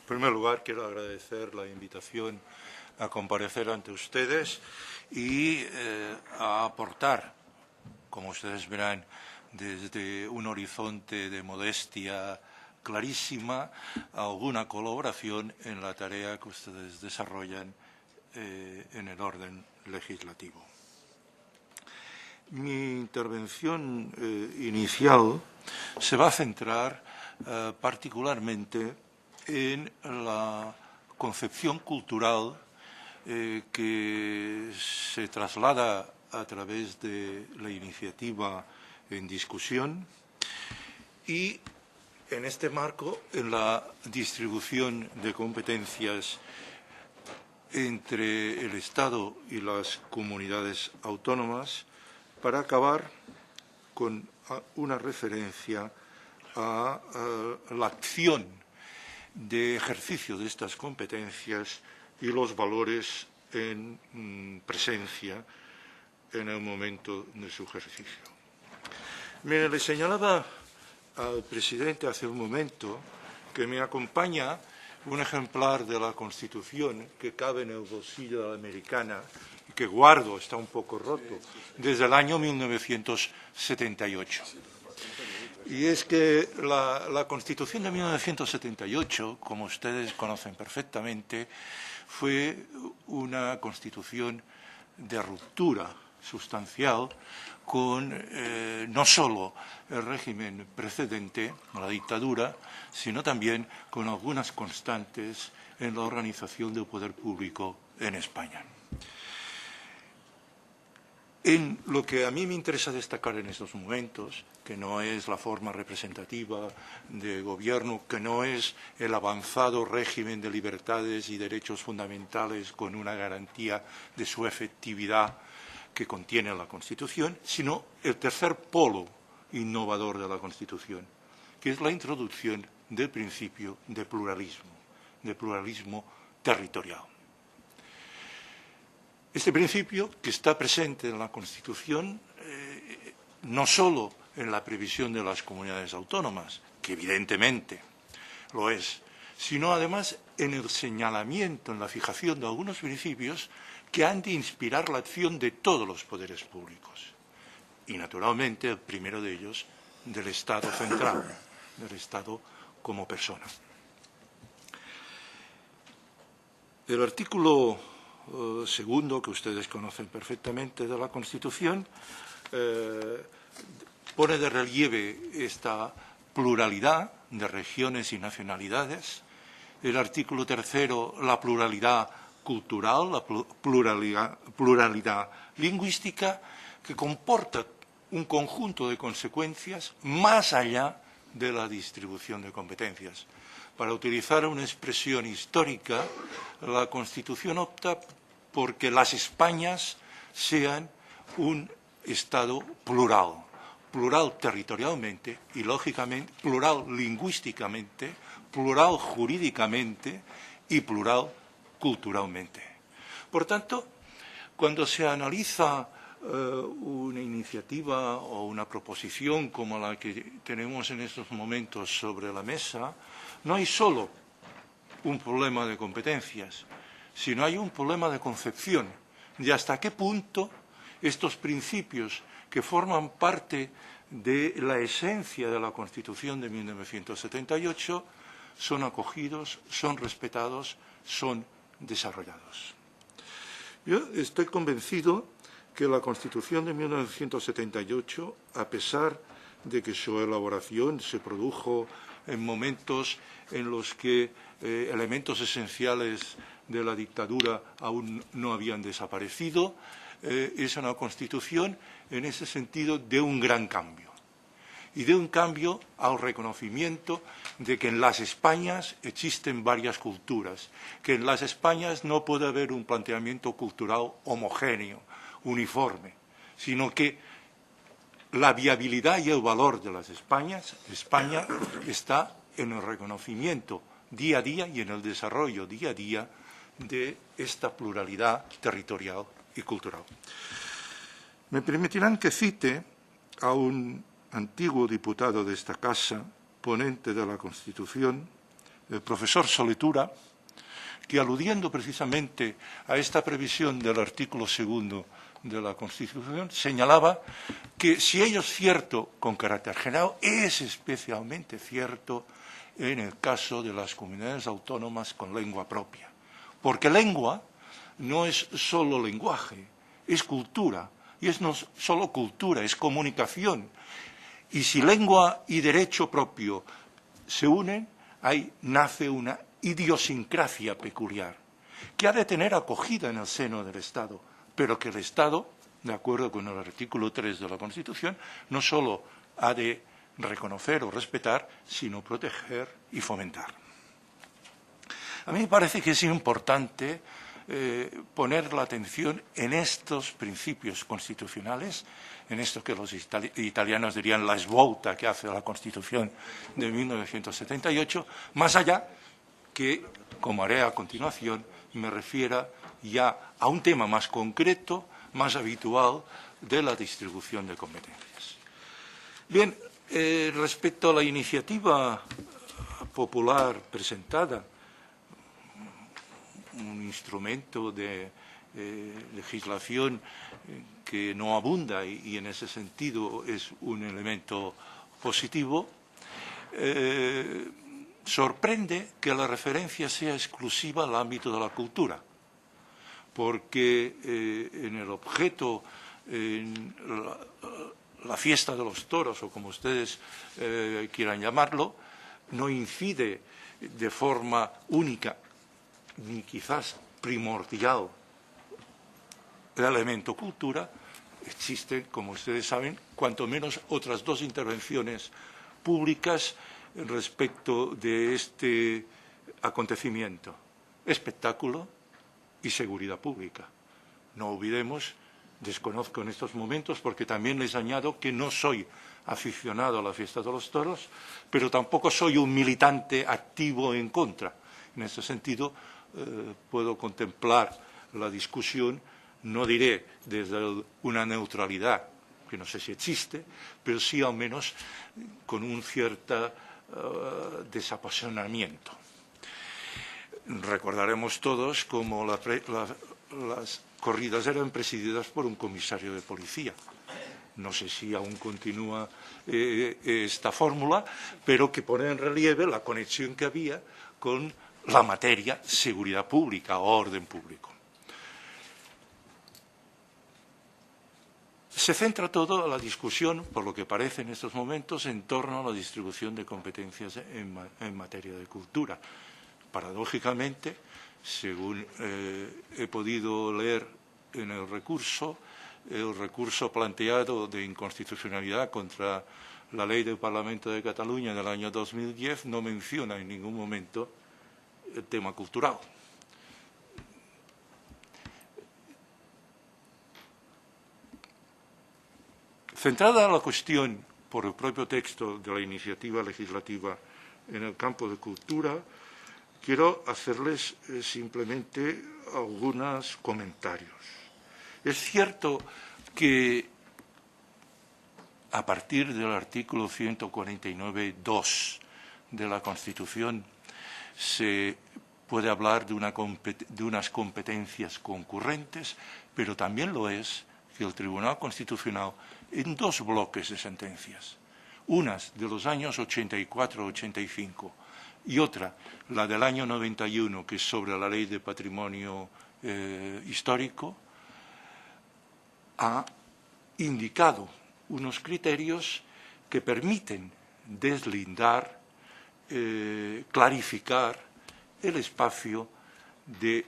En primer lugar, quiero agradecer la invitación a comparecer ante ustedes y a aportar, como ustedes verán, desde un horizonte de modestia clarísima, alguna colaboración en la tarea que ustedes desarrollan en el orden legislativo. Mi intervención inicial se va a centrar particularmente en la concepción cultural que se traslada a través de la iniciativa en discusión y, en este marco, en la distribución de competencias entre el Estado y las comunidades autónomas, para acabar con una referencia a la acción de ejercicio de estas competencias y los valores en presencia en el momento de su ejercicio. Mire, le señalaba al presidente hace un momento que me acompaña un ejemplar de la Constitución que cabe en el bolsillo de la americana y que guardo, está un poco roto, desde el año 1978. Y es que la Constitución de 1978, como ustedes conocen perfectamente, fue una Constitución de ruptura sustancial con no solo el régimen precedente, la dictadura, sino también con algunas constantes en la organización del poder público en España. En lo que a mí me interesa destacar en estos momentos, que no es la forma representativa de gobierno, que no es el avanzado régimen de libertades y derechos fundamentales con una garantía de su efectividad que contiene la Constitución, sino el tercer polo innovador de la Constitución, que es la introducción del principio de pluralismo territorial. Este principio, que está presente en la Constitución, no solo en la previsión de las comunidades autónomas, que evidentemente lo es, sino además en el señalamiento, en la fijación de algunos principios que han de inspirar la acción de todos los poderes públicos. Y, naturalmente, el primero de ellos, del Estado central, del Estado como persona. El artículo segundo, que ustedes conocen perfectamente, de la Constitución, pone de relieve esta pluralidad de regiones y nacionalidades. El artículo tercero, la pluralidad cultural, la pluralidad lingüística, que comporta un conjunto de consecuencias más allá de la distribución de competencias. Para utilizar una expresión histórica, la Constitución opta porque las Españas sean un Estado plural, plural territorialmente y, lógicamente, plural lingüísticamente, plural jurídicamente y plural culturalmente. Por tanto, cuando se analiza una iniciativa o una proposición como la que tenemos en estos momentos sobre la mesa, no hay solo un problema de competencias, sino hay un problema de concepción de hasta qué punto estos principios que forman parte de la esencia de la Constitución de 1978 son acogidos, son respetados, son desarrollados. Yo estoy convencido que la Constitución de 1978, a pesar de que su elaboración se produjo en momentos en los que elementos esenciales de la dictadura aún no habían desaparecido, es una Constitución, en ese sentido, de un gran cambio. Y de un cambio al reconocimiento de que en las Españas existen varias culturas, que en las Españas no puede haber un planteamiento cultural homogéneo, uniforme, sino que la viabilidad y el valor de las España está en el reconocimiento día a día y en el desarrollo día a día de esta pluralidad territorial y cultural. Me permitirán que cite a un antiguo diputado de esta casa, ponente de la Constitución, el profesor Soletura, que aludiendo precisamente a esta previsión del artículo 2 de la Constitución, señalaba que si ello es cierto con carácter general, es especialmente cierto en el caso de las comunidades autónomas con lengua propia. Porque lengua no es solo lenguaje, es cultura. Y es no solo cultura, es comunicación. Y si lengua y derecho propio se unen, ahí nace una idiosincrasia peculiar, que ha de tener acogida en el seno del Estado, pero que el Estado, de acuerdo con el artículo 3 de la Constitución, no solo ha de reconocer o respetar, sino proteger y fomentar. A mí me parece que es importante poner la atención en estos principios constitucionales, en esto que los italianos dirían la svolta que hace la Constitución de 1978, más allá que, como haré a continuación, me refiera ya a un tema más concreto, más habitual, de la distribución de competencias. Bien, respecto a la iniciativa popular presentada, un instrumento de legislación que no abunda y en ese sentido es un elemento positivo, sorprende que la referencia sea exclusiva al ámbito de la cultura, porque en el objeto, en la fiesta de los toros, o como ustedes quieran llamarlo, no incide de forma única ni quizás primordial el elemento cultura. Existen, como ustedes saben, cuanto menos otras dos intervenciones públicas respecto de este acontecimiento: espectáculo y seguridad pública. No olvidemos, desconozco en estos momentos, porque también les añado que no soy aficionado a la fiesta de los toros, pero tampoco soy un militante activo en contra. En ese sentido, puedo contemplar la discusión, no diré desde una neutralidad, que no sé si existe, pero sí al menos con un cierto desapasionamiento. Recordaremos todos cómo las corridas eran presididas por un comisario de policía. No sé si aún continúa esta fórmula, pero que pone en relieve la conexión que había con la materia seguridad pública o orden público. Se centra toda la discusión, por lo que parece en estos momentos, en torno a la distribución de competencias en materia de cultura. Paradójicamente, según he podido leer en el recurso planteado de inconstitucionalidad contra la Ley del Parlamento de Cataluña del año 2010 no menciona en ningún momento el tema cultural. Centrada la cuestión por el propio texto de la iniciativa legislativa en el campo de cultura, quiero hacerles simplemente algunos comentarios. Es cierto que a partir del artículo 149.2 de la Constitución se puede hablar de unas competencias concurrentes, pero también lo es que el Tribunal Constitucional, en dos bloques de sentencias, unas de los años 84-85 y otra, la del año 91, que es sobre la Ley de Patrimonio Histórico, ha indicado unos criterios que permiten deslindar, clarificar el espacio del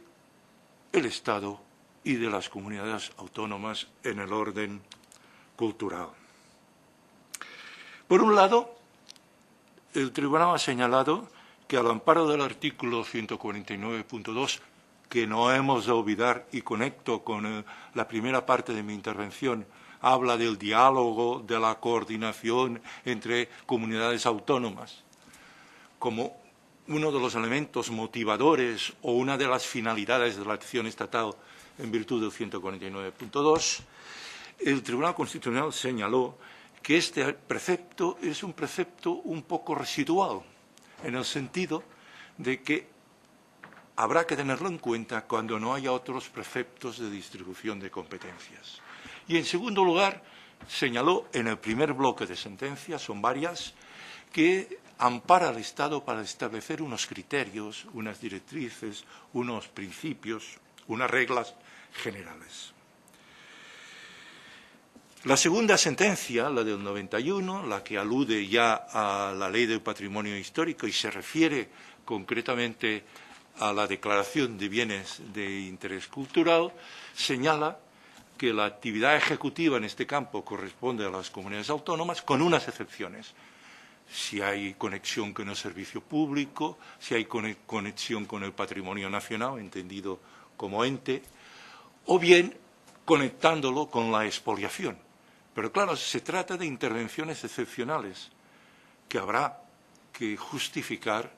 Estado y de las comunidades autónomas en el orden cultural. Por un lado, el Tribunal ha señalado que al amparo del artículo 149.2, que no hemos de olvidar, y conecto con la primera parte de mi intervención, habla del diálogo, de la coordinación entre comunidades autónomas, como uno de los elementos motivadores o una de las finalidades de la acción estatal en virtud del 149.2, el Tribunal Constitucional señaló que este precepto es un precepto un poco residual, en el sentido de que habrá que tenerlo en cuenta cuando no haya otros preceptos de distribución de competencias. Y, en segundo lugar, señaló en el primer bloque de sentencias, son varias, que ampara al Estado para establecer unos criterios, unas directrices, unos principios, unas reglas generales. La segunda sentencia, la del 91, la que alude ya a la Ley del Patrimonio Histórico y se refiere concretamente a la Declaración de Bienes de Interés Cultural, señala que la actividad ejecutiva en este campo corresponde a las comunidades autónomas, con unas excepciones. Si hay conexión con el servicio público, si hay conexión con el patrimonio nacional, entendido como ente, o bien conectándolo con la expoliación. Pero claro, se trata de intervenciones excepcionales que habrá que justificar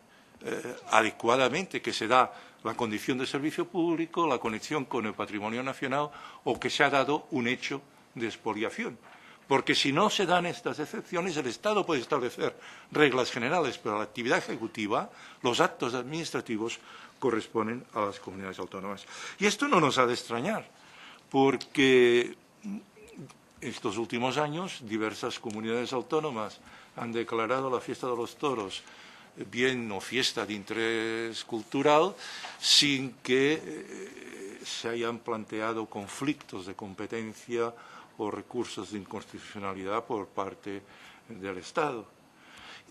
adecuadamente, que se da la condición de servicio público, la conexión con el patrimonio nacional o que se ha dado un hecho de expoliación. Porque si no se dan estas excepciones, el Estado puede establecer reglas generales, pero la actividad ejecutiva, los actos administrativos, corresponden a las comunidades autónomas. Y esto no nos ha de extrañar, porque estos últimos años diversas comunidades autónomas han declarado la fiesta de los toros bien o fiesta de interés cultural sin que se hayan planteado conflictos de competencia o recursos de inconstitucionalidad por parte del Estado.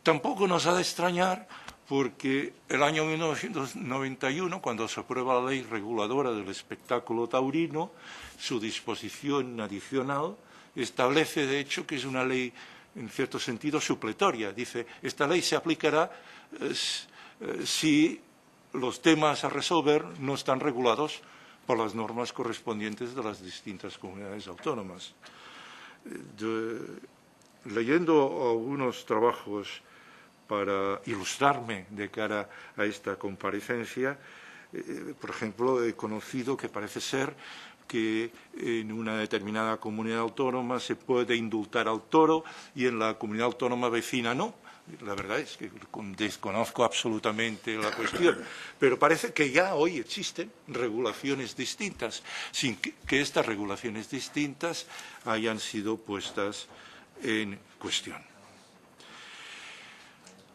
Tampoco nos ha de extrañar porque el año 1991, cuando se aprueba la ley reguladora del espectáculo taurino, su disposición adicional establece, de hecho, que es una ley en cierto sentido supletoria. Dice, esta ley se aplicará si los temas a resolver no están regulados por las normas correspondientes de las distintas comunidades autónomas. Leyendo algunos trabajos para ilustrarme de cara a esta comparecencia, por ejemplo, he conocido que parece ser que en una determinada comunidad autónoma se puede indultar al toro y en la comunidad autónoma vecina no. La verdad es que desconozco absolutamente la cuestión, pero parece que ya hoy existen regulaciones distintas, sin que estas regulaciones distintas hayan sido puestas en cuestión.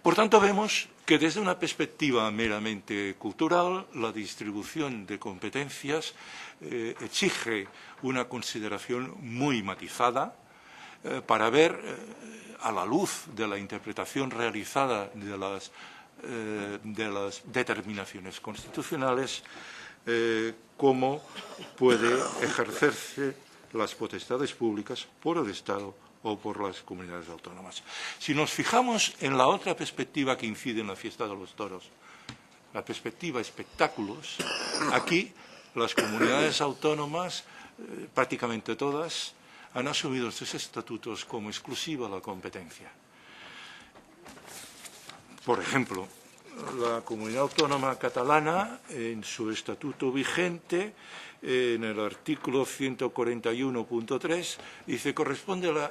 Por tanto, vemos que desde una perspectiva meramente cultural, la distribución de competencias exige una consideración muy matizada para ver, a la luz de la interpretación realizada de las determinaciones constitucionales, cómo puede ejercerse las potestades públicas por el Estado o por las comunidades autónomas. Si nos fijamos en la otra perspectiva que incide en la fiesta de los toros, la perspectiva espectáculos, aquí las comunidades autónomas, prácticamente todas, han asumido estos estatutos como exclusiva la competencia. Por ejemplo, la comunidad autónoma catalana, en su estatuto vigente, en el artículo 141.3, dice corresponde a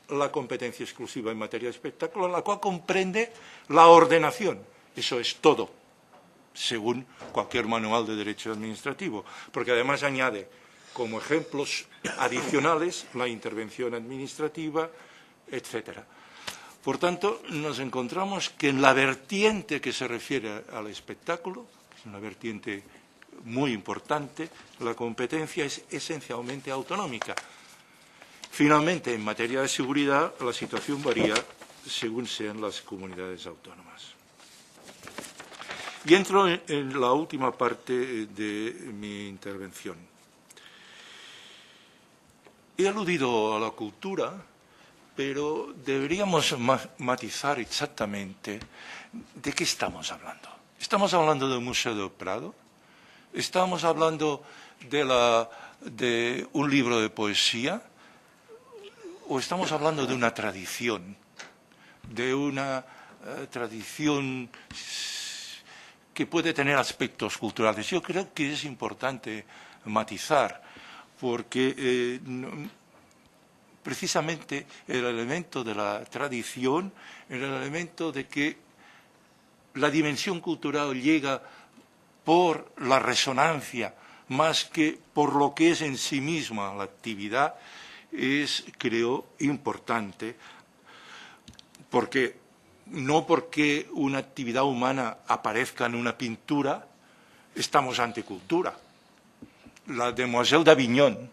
la competencia exclusiva en materia de espectáculo, la cual comprende la ordenación. Eso es todo, según cualquier manual de derecho administrativo, porque además añade como ejemplos adicionales la intervención administrativa, etcétera. Por tanto, nos encontramos que en la vertiente que se refiere al espectáculo, que es una vertiente muy importante, la competencia es esencialmente autonómica. Finalmente, en materia de seguridad, la situación varía según sean las comunidades autónomas. Y entro en la última parte de mi intervención. He aludido a la cultura, pero deberíamos matizar exactamente de qué estamos hablando. ¿Estamos hablando del Museo del Prado? ¿Estamos hablando de un libro de poesía? ¿O estamos hablando de una tradición? De una tradición que puede tener aspectos culturales. Yo creo que es importante matizar, porque precisamente el elemento de la tradición, el elemento de que la dimensión cultural llega por la resonancia más que por lo que es en sí misma la actividad, es, creo, importante, porque no porque una actividad humana aparezca en una pintura, estamos ante cultura. La Demoiselle d'Avignon,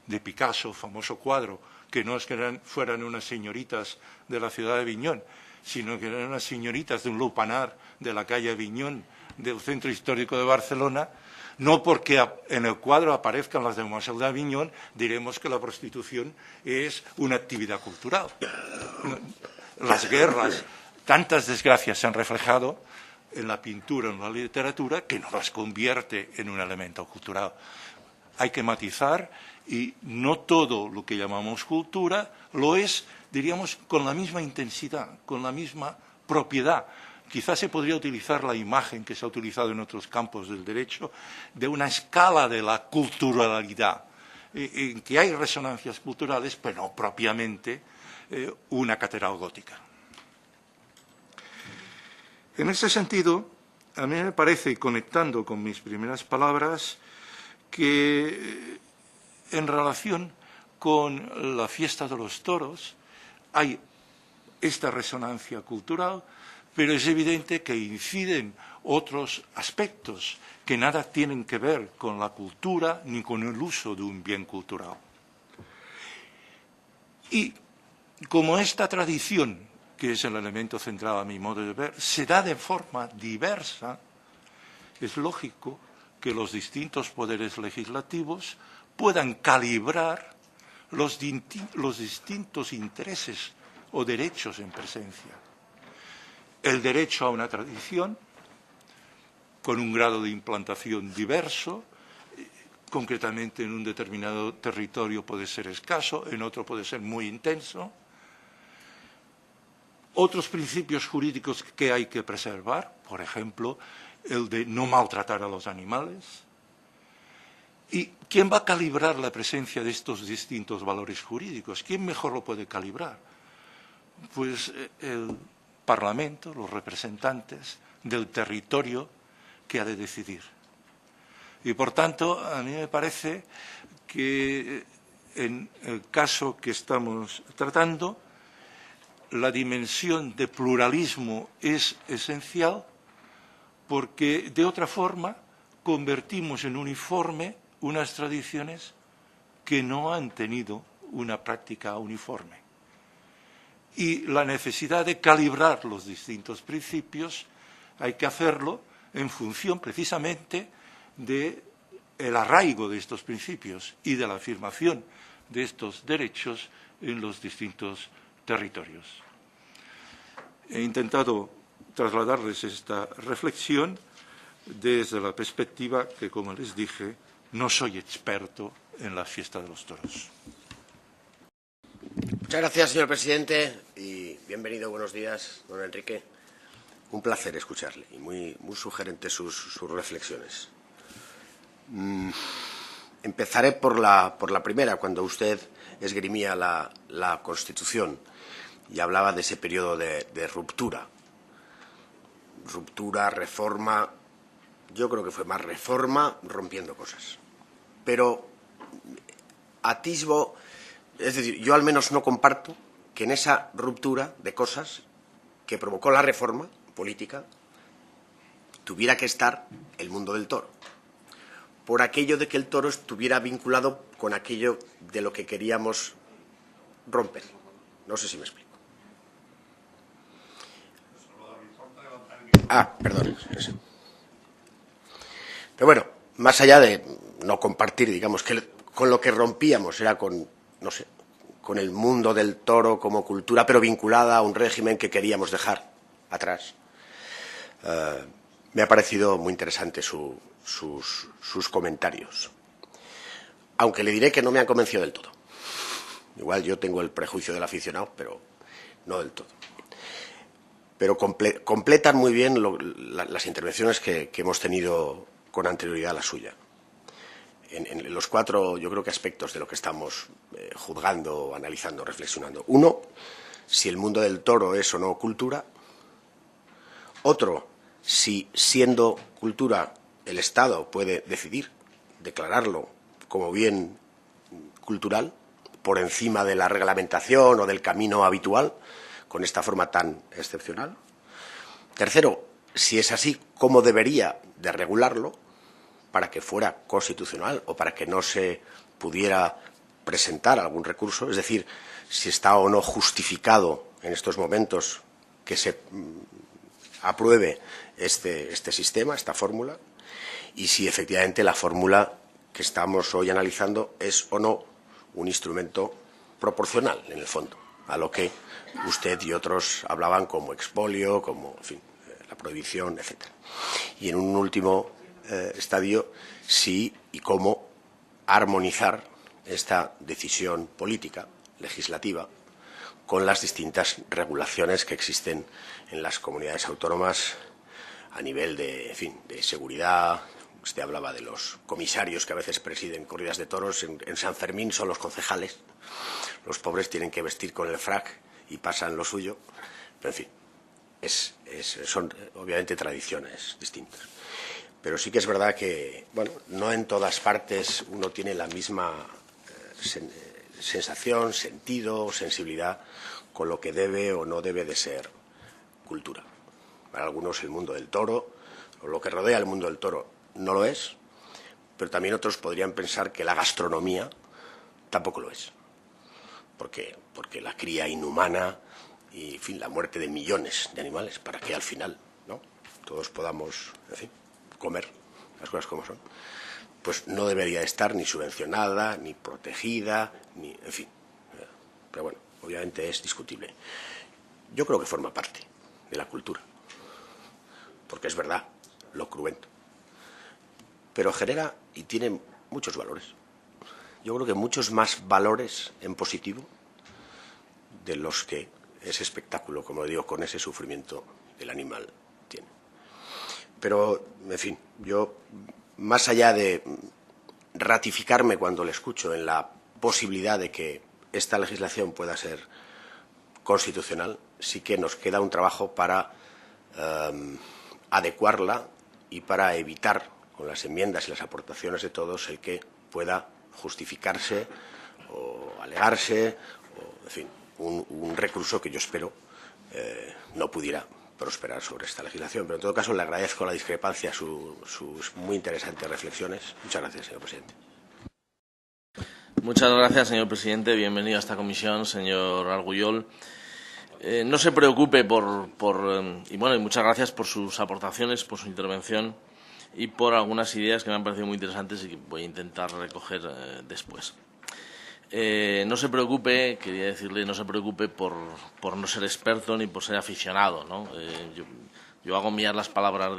de Picasso, famoso cuadro, que no es que fueran unas señoritas de la ciudad de Aviñón, sino que eran unas señoritas de un lupanar de la calle Aviñón, del centro histórico de Barcelona. No porque en el cuadro aparezcan las Demoiselles d'Avignon, diremos que la prostitución es una actividad cultural. Las guerras, tantas desgracias se han reflejado en la pintura, en la literatura, que no las convierte en un elemento cultural. Hay que matizar, y no todo lo que llamamos cultura lo es, diríamos, con la misma intensidad, con la misma propiedad. Quizás se podría utilizar la imagen que se ha utilizado en otros campos del derecho de una escala de la culturalidad, en que hay resonancias culturales, pero no propiamente una catedral gótica. En ese sentido, a mí me parece, conectando con mis primeras palabras, que en relación con la fiesta de los toros hay esta resonancia cultural, pero es evidente que inciden otros aspectos que nada tienen que ver con la cultura ni con el uso de un bien cultural. Y como esta tradición, que es el elemento central a mi modo de ver, se da de forma diversa, es lógico que los distintos poderes legislativos puedan calibrar los distintos intereses o derechos en presencia. El derecho a una tradición, con un grado de implantación diverso, concretamente en un determinado territorio puede ser escaso, en otro puede ser muy intenso. Otros principios jurídicos que hay que preservar, por ejemplo, el de no maltratar a los animales. ¿Y quién va a calibrar la presencia de estos distintos valores jurídicos? ¿Quién mejor lo puede calibrar? Pues el Parlamento, los representantes del territorio que ha de decidir. Y, por tanto, a mí me parece que en el caso que estamos tratando, la dimensión de pluralismo es esencial, porque de otra forma convertimos en uniforme unas tradiciones que no han tenido una práctica uniforme. Y la necesidad de calibrar los distintos principios hay que hacerlo en función precisamente del arraigo de estos principios y de la afirmación de estos derechos en los distintos territorios. He intentado trasladarles esta reflexión desde la perspectiva que, como les dije, no soy experto en la fiesta de los toros. Muchas gracias, señor presidente, y bienvenido, buenos días, don Enrique. Un placer escucharle y muy sugerentes sus reflexiones. Empezaré por la primera, cuando usted esgrimía la Constitución y hablaba de ese periodo de ruptura. Ruptura, reforma, yo creo que fue más reforma rompiendo cosas. Pero atisbo, es decir, yo al menos no comparto que en esa ruptura de cosas que provocó la reforma política tuviera que estar el mundo del toro, por aquello de que el toro estuviera vinculado con aquello de lo que queríamos romper. No sé si me explico. Perdón. Pero bueno, más allá de no compartir, digamos, que con lo que rompíamos era con, no sé, con el mundo del toro como cultura, pero vinculada a un régimen que queríamos dejar atrás. Me ha parecido muy interesante sus comentarios. Aunque le diré que no me han convencido del todo. Igual yo tengo el prejuicio del aficionado, pero no del todo. Pero completan muy bien las intervenciones que hemos tenido con anterioridad a la suya. En los cuatro, yo creo que aspectos de lo que estamos juzgando, analizando, reflexionando. Uno, si el mundo del toro es o no cultura. Otro, si, siendo cultura, el Estado puede decidir declararlo como bien cultural por encima de la reglamentación o del camino habitual, con esta forma tan excepcional. Tercero, si es así, ¿cómo debería de regularlo para que fuera constitucional o para que no se pudiera presentar algún recurso? Es decir, si está o no justificado en estos momentos que se apruebe este sistema, esta fórmula, y si efectivamente la fórmula que estamos hoy analizando es o no un instrumento proporcional, en el fondo, a lo que usted y otros hablaban como expolio, como, en fin, la prohibición, etc. Y en un último estadio, si y cómo armonizar esta decisión política, legislativa, con las distintas regulaciones que existen en las comunidades autónomas a nivel de, en fin, de seguridad. Usted hablaba de los comisarios que a veces presiden corridas de toros. En San Fermín son los concejales. Los pobres tienen que vestir con el frac y pasan lo suyo. Pero, en fin, son obviamente tradiciones distintas. Pero sí que es verdad que, bueno, no en todas partes uno tiene la misma sensación, sentido o sensibilidad con lo que debe o no debe de ser cultura. Para algunos el mundo del toro, o lo que rodea el mundo del toro, no lo es, pero también otros podrían pensar que la gastronomía tampoco lo es. Porque la cría inhumana y, en fin, la muerte de millones de animales para que al final, ¿no?, todos podamos, en fin, comer las cosas como son, pues no debería estar ni subvencionada, ni protegida, ni, en fin. Pero bueno, obviamente es discutible. Yo creo que forma parte de la cultura, porque es verdad, lo cruento. Pero genera y tiene muchos valores. Yo creo que muchos más valores en positivo de los que ese espectáculo, como digo, con ese sufrimiento del animal tiene. Pero, en fin, yo, más allá de ratificarme cuando le escucho en la posibilidad de que esta legislación pueda ser constitucional, sí que nos queda un trabajo para adecuarla y para evitar, con las enmiendas y las aportaciones de todos, el que pueda justificarse o alegarse, o, en fin, un recurso que yo espero no pudiera prosperar sobre esta legislación. Pero en todo caso le agradezco la discrepancia, sus muy interesantes reflexiones. Muchas gracias, señor presidente. Muchas gracias, señor presidente. Bienvenido a esta comisión, señor Argullol. No se preocupe y muchas gracias por sus aportaciones, por su intervención y por algunas ideas que me han parecido muy interesantes y que voy a intentar recoger después. No se preocupe, quería decirle, no se preocupe por no ser experto ni por ser aficionado, ¿no? Yo hago mías las palabras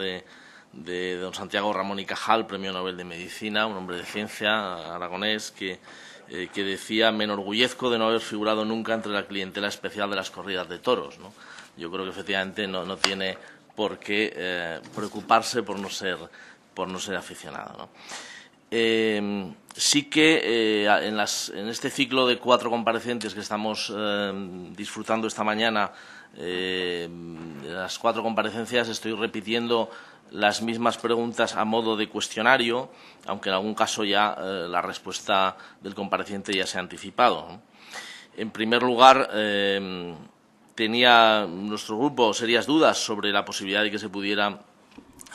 de don Santiago Ramón y Cajal, Premio Nobel de Medicina, un hombre de ciencia aragonés, que decía: me enorgullezco de no haber figurado nunca entre la clientela especial de las corridas de toros, ¿no? Yo creo que efectivamente no tiene por qué preocuparse por no ser aficionado, ¿no? Sí que en este ciclo de 4 comparecientes que estamos disfrutando esta mañana, las 4 comparecencias, estoy repitiendo las mismas preguntas a modo de cuestionario, aunque en algún caso ya la respuesta del compareciente ya se ha anticipado, ¿no? En primer lugar, tenía nuestro grupo serias dudas sobre la posibilidad de que se pudiera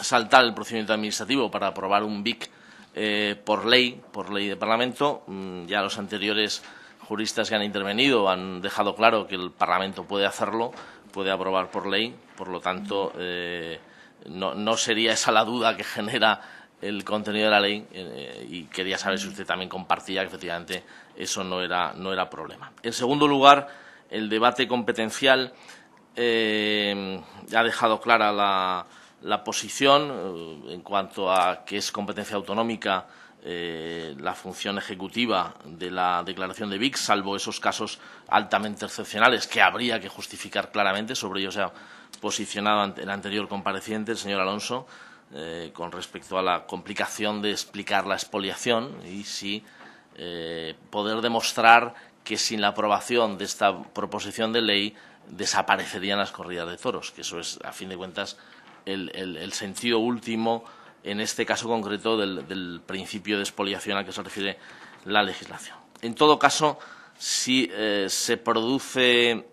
saltar el procedimiento administrativo para aprobar un BIC por ley de Parlamento. Ya los anteriores juristas que han intervenido han dejado claro que el Parlamento puede hacerlo, puede aprobar por ley. Por lo tanto, no sería esa la duda que genera el contenido de la ley, y quería saber si usted también compartía que efectivamente eso no era problema. En segundo lugar, el debate competencial ha dejado clara la posición en cuanto a que es competencia autonómica la función ejecutiva de la declaración de BIC, salvo esos casos altamente excepcionales que habría que justificar claramente. Sobre ello se ha posicionado el anterior compareciente, el señor Alonso, con respecto a la complicación de explicar la expoliación y si poder demostrar que sin la aprobación de esta proposición de ley desaparecerían las corridas de toros, que eso es, a fin de cuentas, el sentido último, en este caso concreto, del principio de expoliación al que se refiere la legislación. En todo caso, si se produce,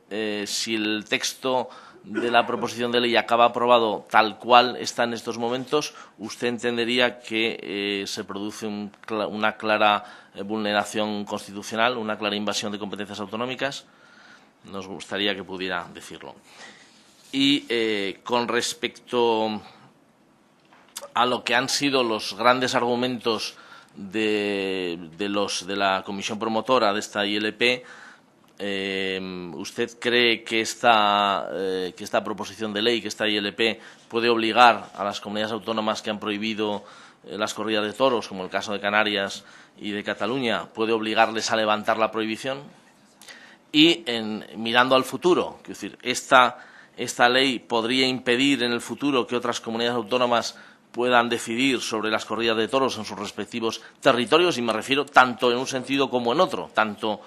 si el texto de la proposición de ley acaba aprobado tal cual está en estos momentos, ¿usted entendería que se produce una clara vulneración constitucional, una clara invasión de competencias autonómicas? Nos gustaría que pudiera decirlo. Y con respecto a lo que han sido los grandes argumentos de la comisión promotora de esta ILP, ¿usted cree que esta proposición de ley, que esta ILP, puede obligar a las comunidades autónomas que han prohibido las corridas de toros, como el caso de Canarias y de Cataluña, puede obligarles a levantar la prohibición? Y mirando al futuro, es decir, esta ley podría impedir en el futuro que otras comunidades autónomas puedan decidir sobre las corridas de toros en sus respectivos territorios, y me refiero tanto en un sentido como en otro, tanto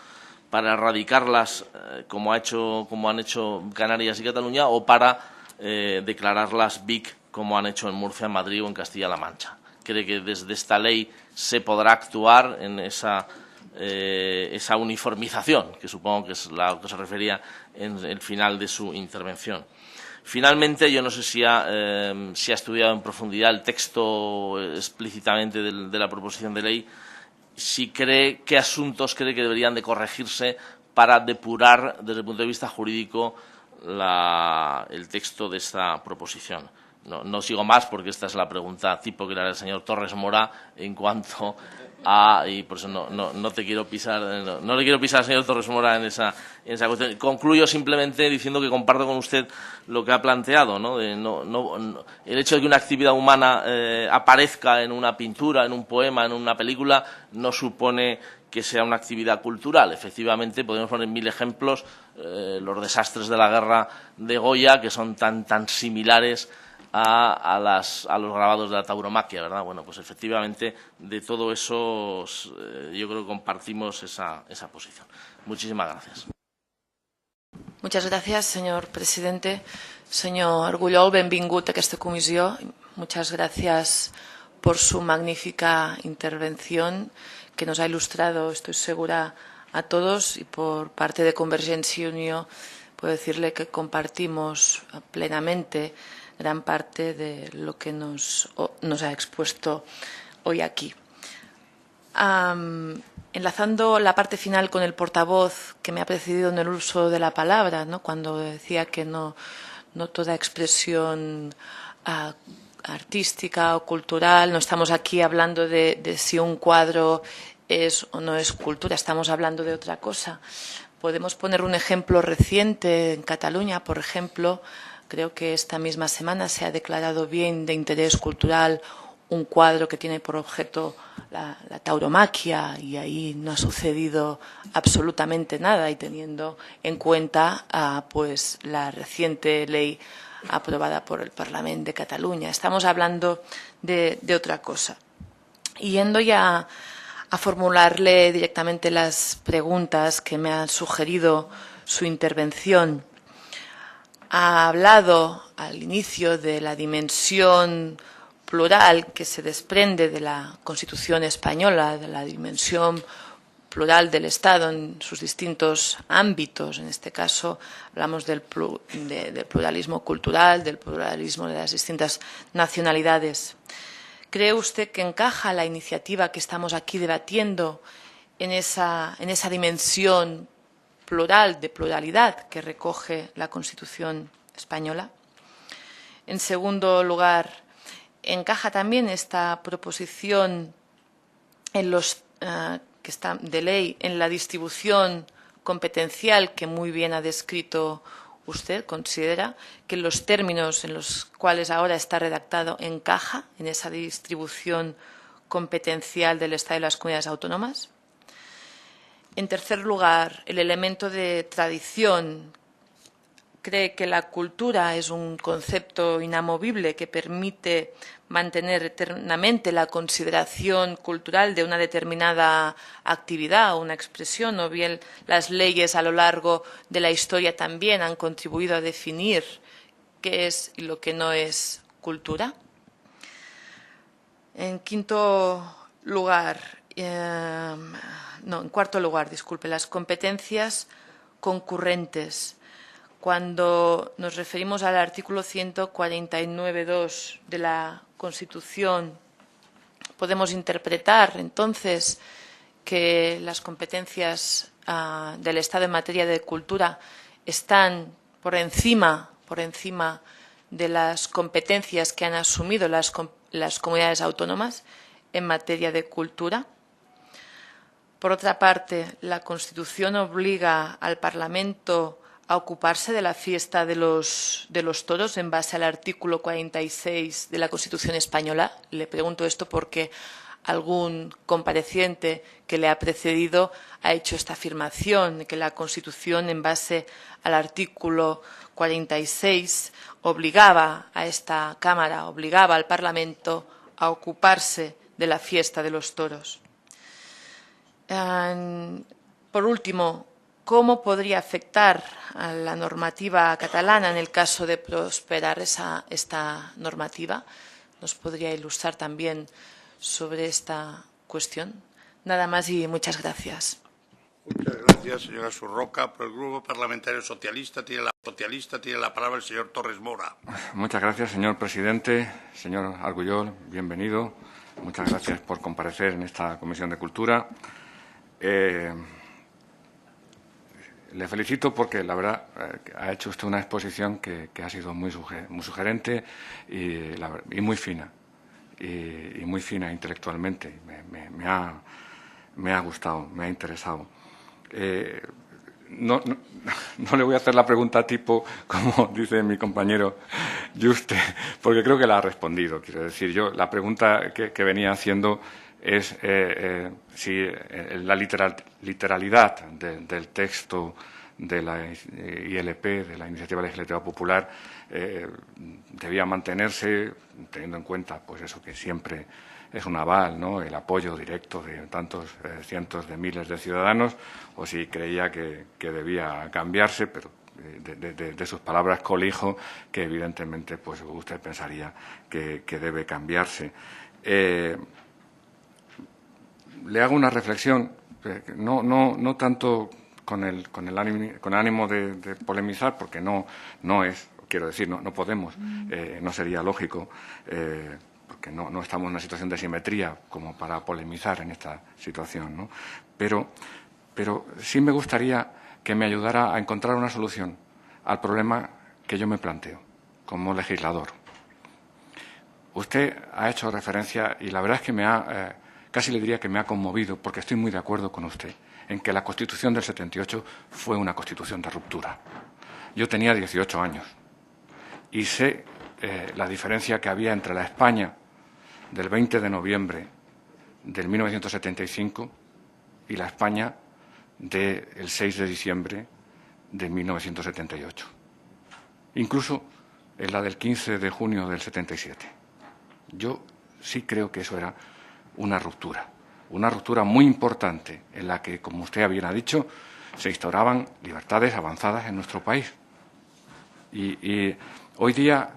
para erradicarlas como han hecho Canarias y Cataluña, o para declararlas BIC como han hecho en Murcia, en Madrid o en Castilla-La Mancha. ¿Cree que desde esta ley se podrá actuar en esa uniformización, que supongo que es la que se refería en el final de su intervención? Finalmente, yo no sé si ha estudiado en profundidad el texto explícitamente de la proposición de ley, si cree, qué asuntos cree que deberían de corregirse para depurar desde el punto de vista jurídico el texto de esta proposición. No sigo más, porque esta es la pregunta tipo que le hará el señor Torres Mora en cuanto a, y por eso no te quiero pisar, no le quiero pisar al señor Torres Mora en esa cuestión. Concluyo simplemente diciendo que comparto con usted lo que ha planteado, ¿no? El hecho de que una actividad humana aparezca en una pintura, en un poema, en una película, no supone que sea una actividad cultural. Efectivamente, podemos poner 1000 ejemplos, los desastres de la guerra de Goya, que son tan similares a los grabados de la tauromaquia, ¿verdad? Bueno, pues efectivamente de todo eso yo creo que compartimos esa posición. Muchísimas gracias. Muchas gracias, señor presidente. Señor Argullol, benvingut a aquesta comissió. Muchas gracias por su magnífica intervención, que nos ha ilustrado, estoy segura, a todos, y por parte de Convergencia y Unió puedo decirle que compartimos plenamente gran parte de lo que nos ha expuesto hoy aquí. Enlazando la parte final con el portavoz que me ha precedido en el uso de la palabra, ¿no?, cuando decía que no toda expresión artística o cultural, no estamos aquí hablando de si un cuadro es o no es cultura, estamos hablando de otra cosa. Podemos poner un ejemplo reciente en Cataluña, por ejemplo. Creo que esta misma semana se ha declarado bien de interés cultural un cuadro que tiene por objeto la tauromaquia, y ahí no ha sucedido absolutamente nada, y teniendo en cuenta pues la reciente ley aprobada por el Parlamento de Cataluña. Estamos hablando de otra cosa. Y yendo ya a formularle directamente las preguntas que me han sugerido su intervención, ha hablado al inicio de la dimensión plural que se desprende de la Constitución española, de la dimensión plural del Estado en sus distintos ámbitos. En este caso hablamos del pluralismo cultural, del pluralismo de las distintas nacionalidades. ¿Cree usted que encaja la iniciativa que estamos aquí debatiendo en esa dimensión plural, de pluralidad, que recoge la Constitución española? En segundo lugar, ¿encaja también esta proposición de ley en la distribución competencial que muy bien ha descrito usted? ¿Considera que los términos en los cuales ahora está redactado encaja en esa distribución competencial del Estado y las comunidades autónomas? En tercer lugar, el elemento de tradición. ¿Cree que la cultura es un concepto inamovible que permite mantener eternamente la consideración cultural de una determinada actividad o una expresión, o bien las leyes a lo largo de la historia también han contribuido a definir qué es y lo que no es cultura. En cuarto lugar, disculpe, las competencias concurrentes. Cuando nos referimos al artículo 149.2 de la Constitución, podemos interpretar entonces que las competencias del Estado en materia de cultura están por encima de las competencias que han asumido las comunidades autónomas en materia de cultura. Por otra parte, la Constitución obliga al Parlamento a ocuparse de la fiesta de los toros en base al artículo 46 de la Constitución española. Le pregunto esto porque algún compareciente que le ha precedido ha hecho esta afirmación, de que la Constitución, en base al artículo 46, obligaba a esta Cámara, obligaba al Parlamento a ocuparse de la fiesta de los toros. Por último, ¿cómo podría afectar a la normativa catalana en el caso de prosperar esta normativa? ¿Nos podría ilustrar también sobre esta cuestión? Nada más y muchas gracias. Muchas gracias, señora Surroca. Por el Grupo Parlamentario Socialista tiene la palabra el señor Torres Mora. Muchas gracias, señor presidente. Señor Argullol, bienvenido. Muchas gracias por comparecer en esta Comisión de Cultura. Le felicito porque, la verdad, ha hecho usted una exposición que ha sido muy sugerente y muy fina. Y muy fina intelectualmente. Me ha gustado, me ha interesado. No le voy a hacer la pregunta tipo, como dice mi compañero Juste, porque creo que la ha respondido. Quiero decir, yo la pregunta que venía haciendo es si la literalidad del texto de la ILP, de la Iniciativa Legislativa Popular, debía mantenerse, teniendo en cuenta pues eso que siempre es un aval, ¿no?, el apoyo directo de tantos cientos de miles de ciudadanos, o si creía que debía cambiarse, pero de sus palabras colijo que evidentemente pues usted pensaría que debe cambiarse. Le hago una reflexión, no tanto con ánimo de polemizar, porque no es, quiero decir, no podemos, no sería lógico, porque no estamos en una situación de simetría como para polemizar en esta situación, ¿no? Pero sí me gustaría que me ayudara a encontrar una solución al problema que yo me planteo como legislador. Usted ha hecho referencia, y la verdad es que casi le diría que me ha conmovido, porque estoy muy de acuerdo con usted, en que la Constitución del 78 fue una Constitución de ruptura. Yo tenía 18 años y sé la diferencia que había entre la España del 20 de noviembre del 1975 y la España del 6 de diciembre de 1978. Incluso en la del 15 de junio del 77. Yo sí creo que eso era una ruptura muy importante en la que, como usted bien ha dicho, se instauraban libertades avanzadas en nuestro país. Y hoy día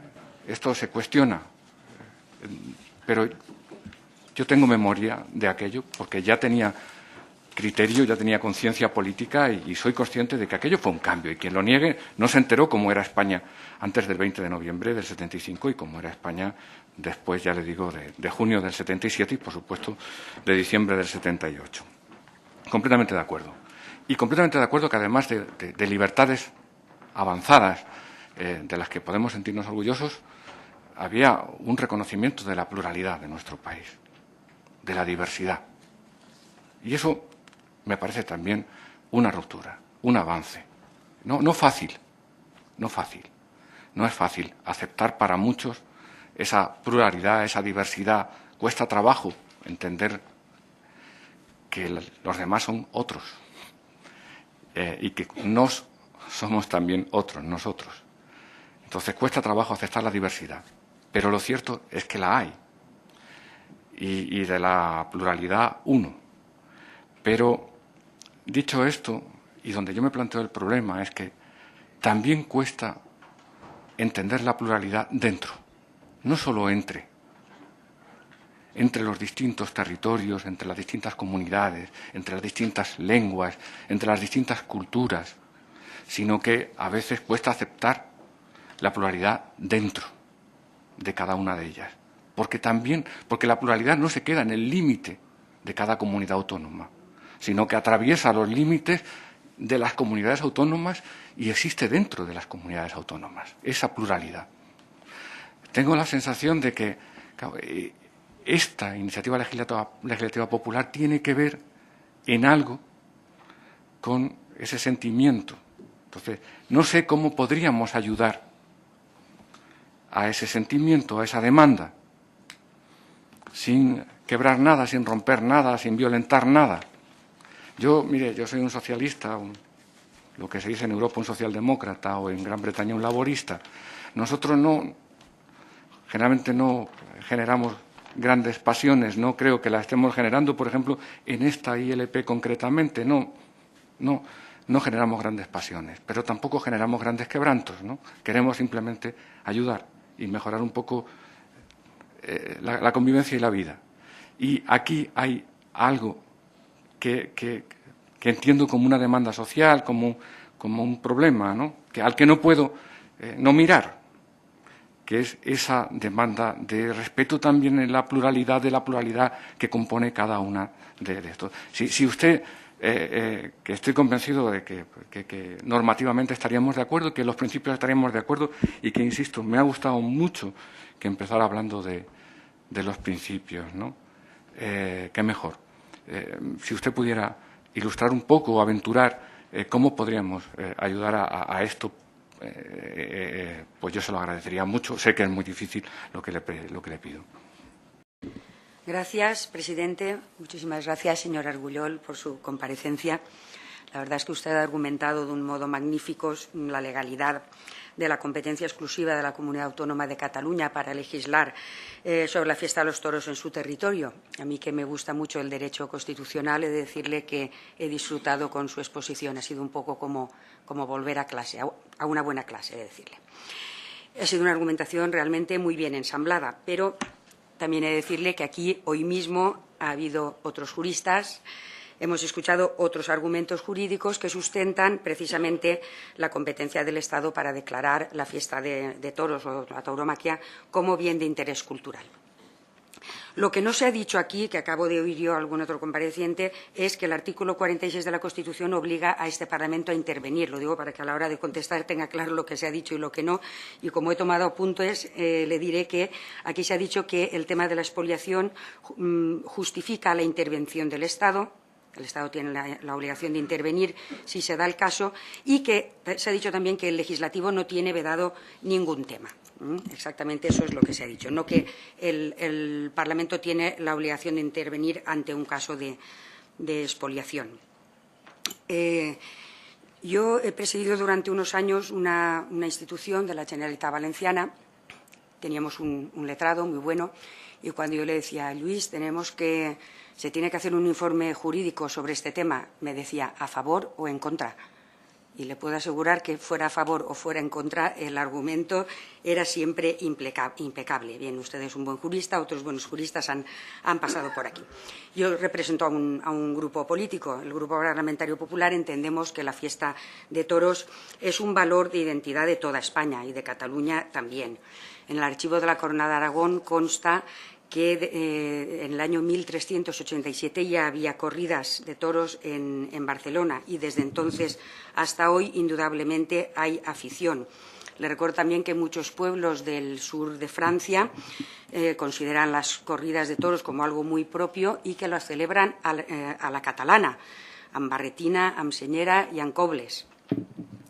esto se cuestiona, pero yo tengo memoria de aquello porque ya tenía criterio, ya tenía conciencia política y soy consciente de que aquello fue un cambio, y quien lo niegue no se enteró cómo era España antes del 20 de noviembre del 75 y cómo era España después, ya le digo, de junio del 77 y, por supuesto, de diciembre del 78. Completamente de acuerdo. Y completamente de acuerdo que, además de libertades avanzadas de las que podemos sentirnos orgullosos, había un reconocimiento de la pluralidad de nuestro país, de la diversidad. Y eso me parece también una ruptura, un avance. No fácil. No es fácil aceptar para muchos esa pluralidad, esa diversidad. Cuesta trabajo entender que los demás son otros y que nos somos también otros, nosotros. Entonces cuesta trabajo aceptar la diversidad, pero lo cierto es que la hay. Y de la pluralidad, uno. Pero, dicho esto, y donde yo me planteo el problema, es que también cuesta entender la pluralidad dentro no solo entre los distintos territorios, entre las distintas comunidades, entre las distintas lenguas, entre las distintas culturas, sino que a veces cuesta aceptar la pluralidad dentro de cada una de ellas. Porque la pluralidad no se queda en el límite de cada comunidad autónoma, sino que atraviesa los límites de las comunidades autónomas y existe dentro de las comunidades autónomas, esa pluralidad. Tengo la sensación de que esta iniciativa legislativa popular tiene que ver en algo con ese sentimiento. Entonces, no sé cómo podríamos ayudar a ese sentimiento, a esa demanda, sin quebrar nada, sin romper nada, sin violentar nada. Mire, yo soy un socialista, lo que se dice en Europa un socialdemócrata o en Gran Bretaña un laborista. Nosotros generalmente no generamos grandes pasiones, no creo que la estemos generando, por ejemplo, en esta ILP concretamente, no generamos grandes pasiones, pero tampoco generamos grandes quebrantos, ¿no? Queremos simplemente ayudar y mejorar un poco la convivencia y la vida. Y aquí hay algo que entiendo como una demanda social, como un problema, ¿no? Al que no puedo no mirar, que es esa demanda de respeto también en la pluralidad de la pluralidad que compone cada una de estos. Si usted, que estoy convencido de que normativamente estaríamos de acuerdo, que en los principios estaríamos de acuerdo y que, insisto, me ha gustado mucho que empezara hablando de los principios, ¿no? Qué mejor. Si usted pudiera ilustrar un poco o aventurar cómo podríamos ayudar a esto, pues yo se lo agradecería mucho. Sé que es muy difícil lo que le pido. Gracias, presidente. Muchísimas gracias, señor Argullol, por su comparecencia. La verdad es que usted ha argumentado de un modo magnífico la legalidad de la competencia exclusiva de la Comunidad Autónoma de Cataluña para legislar sobre la fiesta de los toros en su territorio. A mí, que me gusta mucho el derecho constitucional, he de decirle que he disfrutado con su exposición. Ha sido un poco como volver a clase, a una buena clase, he de decirle. Ha sido una argumentación realmente muy bien ensamblada, pero también he de decirle que aquí, hoy mismo, ha habido otros juristas. Hemos escuchado otros argumentos jurídicos que sustentan precisamente la competencia del Estado para declarar la fiesta de toros o la tauromaquia como bien de interés cultural. Lo que no se ha dicho aquí, que acabo de oír yo a algún otro compareciente, es que el artículo 46 de la Constitución obliga a este Parlamento a intervenir. Lo digo para que a la hora de contestar tenga claro lo que se ha dicho y lo que no. Y como he tomado apuntes, le diré que aquí se ha dicho que el tema de la expoliación justifica la intervención del Estado. El Estado tiene la obligación de intervenir si se da el caso, y que se ha dicho también que el legislativo no tiene vedado ningún tema. Exactamente eso es lo que se ha dicho, no que el Parlamento tiene la obligación de intervenir ante un caso de expoliación. Yo he presidido durante unos años una institución de la Generalitat Valenciana. Teníamos un letrado muy bueno, y cuando yo le decía, Luis, se tiene que hacer un informe jurídico sobre este tema, me decía, ¿a favor o en contra? Y le puedo asegurar que fuera a favor o fuera en contra, el argumento era siempre impecable. Bien, usted es un buen jurista, otros buenos juristas han pasado por aquí. Yo represento a un grupo político, el Grupo Parlamentario Popular. Entendemos que la fiesta de toros es un valor de identidad de toda España y de Cataluña también. En el archivo de la Corona de Aragón consta que en el año 1387 ya había corridas de toros en Barcelona, y desde entonces hasta hoy indudablemente hay afición. Le recuerdo también que muchos pueblos del sur de Francia consideran las corridas de toros como algo muy propio y que las celebran a la catalana, en Barretina, en Senyera y en Cobles.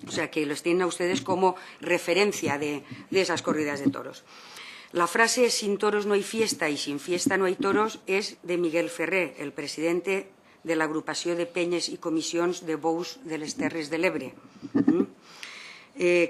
O sea, que los tienen a ustedes como referencia de esas corridas de toros. La frase «sin toros no hay fiesta y sin fiesta no hay toros» es de Miguel Ferrer, el presidente de l'Agrupació de Penyes i Comissions de Bous de les Terres de l'Ebre.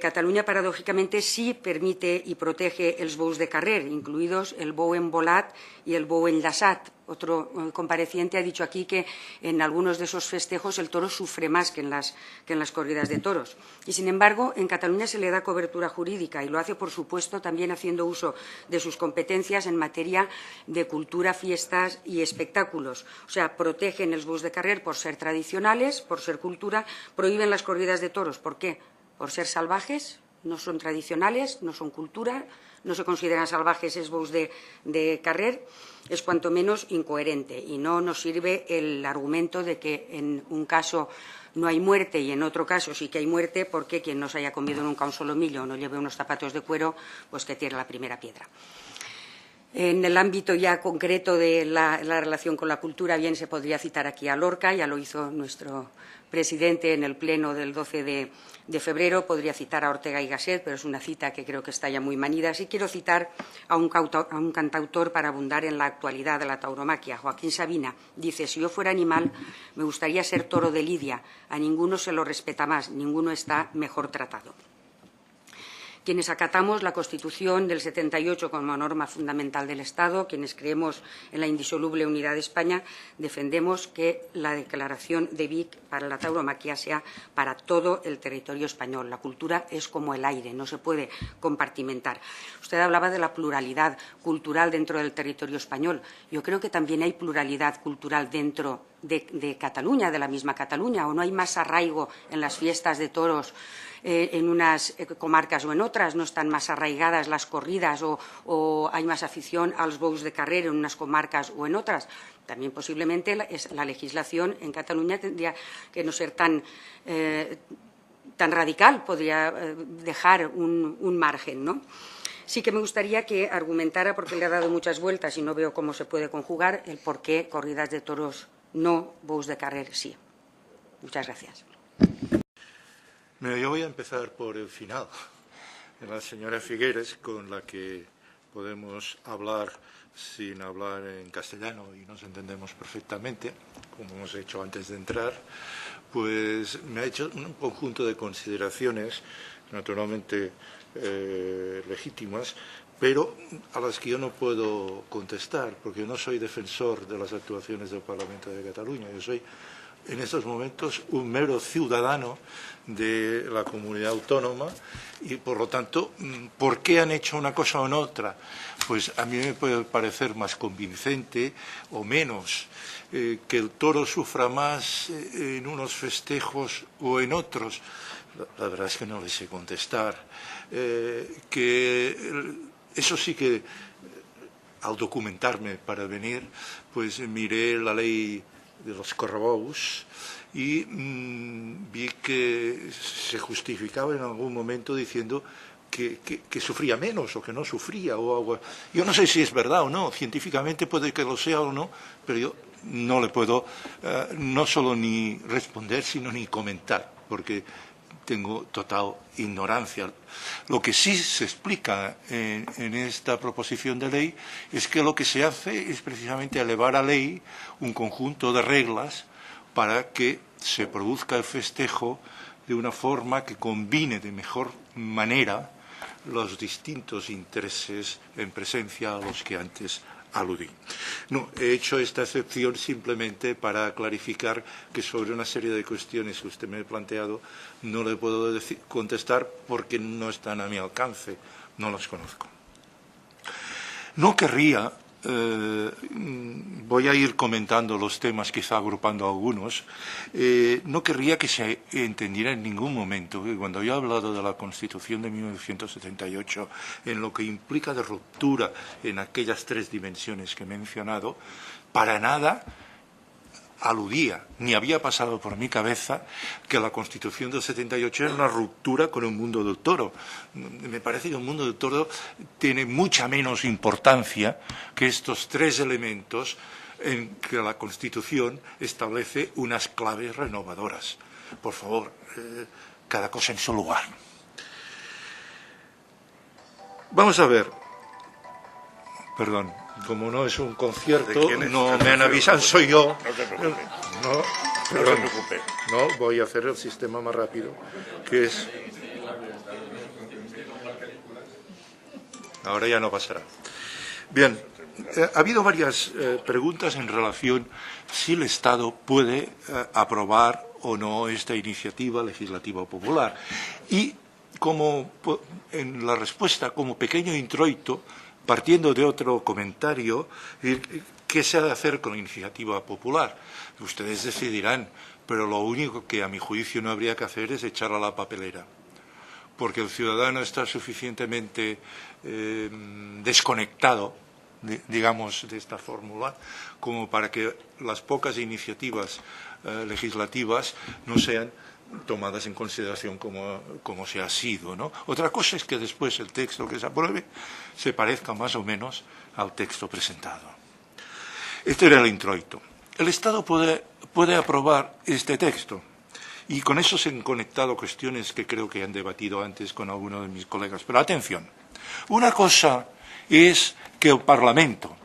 Cataluña, paradójicamente, sí permite y protege els bous de carrer, incluidos el bou embolat y el bou enllaçat. Otro compareciente ha dicho aquí que en algunos de esos festejos el toro sufre más que en las corridas de toros. Y, sin embargo, en Cataluña se le da cobertura jurídica y lo hace, por supuesto, también haciendo uso de sus competencias en materia de cultura, fiestas y espectáculos. O sea, protegen els bous de carrer por ser tradicionales, por ser cultura, prohíben las corridas de toros. ¿Por qué? Por ser salvajes, no son tradicionales, no son cultura, no se consideran salvajes es bous de carrer, es cuanto menos incoherente y no nos sirve el argumento de que en un caso no hay muerte y en otro caso sí que hay muerte porque quien no se haya comido nunca un solomillo o no lleve unos zapatos de cuero, pues que tire la primera piedra. En el ámbito ya concreto de la relación con la cultura, bien se podría citar aquí a Lorca, ya lo hizo nuestro presidente en el pleno del 12 de febrero, podría citar a Ortega y Gasset, pero es una cita que creo que está ya muy manida. Sí quiero citar a un cantautor para abundar en la actualidad de la tauromaquia. Joaquín Sabina dice: si yo fuera animal, me gustaría ser toro de lidia, a ninguno se lo respeta más, ninguno está mejor tratado. Quienes acatamos la Constitución del 78 como norma fundamental del Estado, quienes creemos en la indisoluble unidad de España, defendemos que la declaración de Vic para la tauromaquia sea para todo el territorio español. La cultura es como el aire, no se puede compartimentar. Usted hablaba de la pluralidad cultural dentro del territorio español. Yo creo que también hay pluralidad cultural dentro de Cataluña, de la misma Cataluña, o no hay más arraigo en las fiestas de toros en unas comarcas o en otras, no están más arraigadas las corridas o hay más afición a los bous de carrer en unas comarcas o en otras. También posiblemente la legislación en Cataluña tendría que no ser tan radical, podría dejar un margen, ¿no? Sí que me gustaría que argumentara, porque le ha dado muchas vueltas y no veo cómo se puede conjugar, el por qué corridas de toros no, bous de carrer sí. Muchas gracias. Yo voy a empezar por el final, de la señora Figueres, con la que podemos hablar sin hablar en castellano y nos entendemos perfectamente, como hemos hecho antes de entrar. Pues me ha hecho un conjunto de consideraciones, naturalmente legítimas, pero a las que yo no puedo contestar, porque yo no soy defensor de las actuaciones del Parlamento de Cataluña. Yo soy, en estos momentos, un mero ciudadano de la comunidad autónoma y, por lo tanto, ¿por qué han hecho una cosa o en otra? Pues a mí me puede parecer más convincente o menos que el toro sufra más en unos festejos o en otros. La verdad es que no les sé contestar. Eso sí que, al documentarme para venir, pues miré la ley de los correbous y vi que se justificaba en algún momento diciendo que sufría menos o que no sufría o algo. Yo no sé si es verdad o no, científicamente puede que lo sea o no, pero yo no le puedo no solo ni responder, sino ni comentar, porque tengo total ignorancia. Lo que sí se explica en esta proposición de ley es que lo que se hace es precisamente elevar a ley un conjunto de reglas para que se produzca el festejo de una forma que combine de mejor manera los distintos intereses en presencia a los que antes aludí. No, he hecho esta excepción simplemente para clarificar que sobre una serie de cuestiones que usted me ha planteado no le puedo contestar porque no están a mi alcance, no las conozco. No querría, voy a ir comentando los temas, quizá agrupando algunos, no querría que se entendiera en ningún momento que cuando yo he hablado de la Constitución de 1978, en lo que implica de ruptura en aquellas tres dimensiones que he mencionado, para nada aludía, ni había pasado por mi cabeza que la Constitución del 78 era una ruptura con el mundo del toro. Me parece que el mundo del toro tiene mucha menos importancia que estos tres elementos en que la Constitución establece unas claves renovadoras. Por favor, cada cosa en su lugar. Vamos a ver. Perdón. Como no es un concierto, no me han avisado, soy yo. No te preocupes. No te preocupes. No, voy a hacer el sistema más rápido, que es... ahora ya no pasará. Bien, ha habido varias preguntas en relación si el Estado puede aprobar o no esta iniciativa legislativa popular. Y como en la respuesta, como pequeño introito, partiendo de otro comentario, ¿qué se ha de hacer con la iniciativa popular? Ustedes decidirán, pero lo único que a mi juicio no habría que hacer es echarla a la papelera, porque el ciudadano está suficientemente desconectado, digamos, de esta fórmula, como para que las pocas iniciativas legislativas no sean tomadas en consideración como se ha sido, ¿no? Otra cosa es que después el texto que se apruebe se parezca más o menos al texto presentado. Este era el introito. El Estado puede aprobar este texto, y con eso se han conectado cuestiones que creo que han debatido antes con algunos de mis colegas. Pero atención, una cosa es que el Parlamento